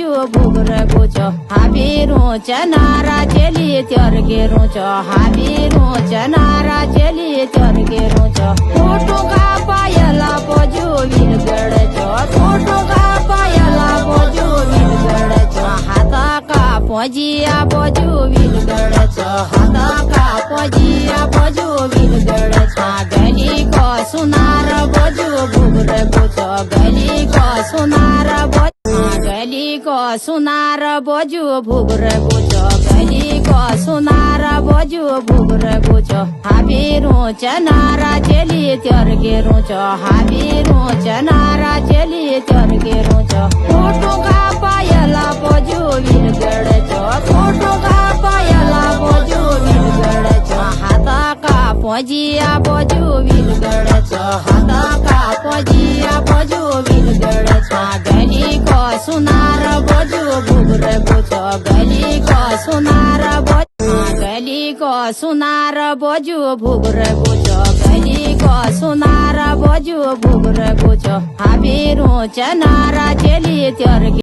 बोजू भुगर गोचो हाबीरू चनारा चली तर गेरू चो हाबीरू चनारा चली तर गेरू चो फोटो का पायला बोजू विलगड़ चो फोटो का पायला बोजू विलगड़ चो हाथा का पोजिया बोजू विलगड़ चो हाथा का पोजिया बोजू विलगड़ चो गली को सुनार बोजू भुगर गोचो गली को सुनार गली को सुनार बोजू भुगर गोचो गली को सुनार बोजू भुगर गोचो हाबीरू चनारा चली तर गेरू चो हाबीरू चनारा चली तर गेरू चो फोटो का पायला बोजू विलगड़ चो फोटो का पायला बोजू विलगड़ चो हाथा का पोजिया बोजू विलगड़ चो हाथा का पोजिया बोजू विलगड़ चो गली को सुनार बोजू भुगर गोचो गली को सुनार गली को सुनार बोजू भुगर गोचो गली को सुनार बोजू भुगर गोचो हाबीरू चनारा चली तर